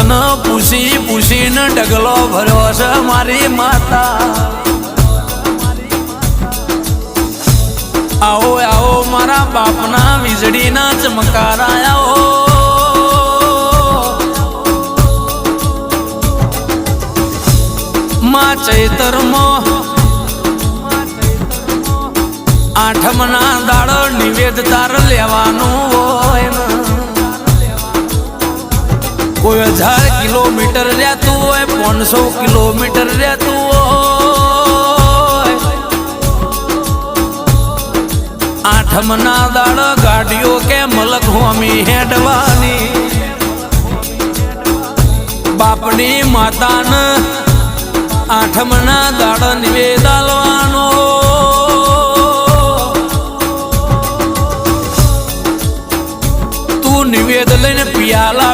ભક્તને પૂછી પૂછીને ડગલો ભર્યો છે મારી માતા. આવો આવો મારા બાપના વીજળીના ચમકારા આવો. માં ચૈતરમાં આઠમના દાડો નિવેદ તાર લેવાનું હોય ને. કોઈ 1000 કિલોમીટર રહેતું હોય, 500 કિલોમીટર રહેતું હોય, આઠમના દાડો ગાડીઓ કે મલક હોમી હેડવાની. બાપની માતાને આઠમના દાડો નિવેદ આલવાનો. તું નિવેદ લઈને પિયાલા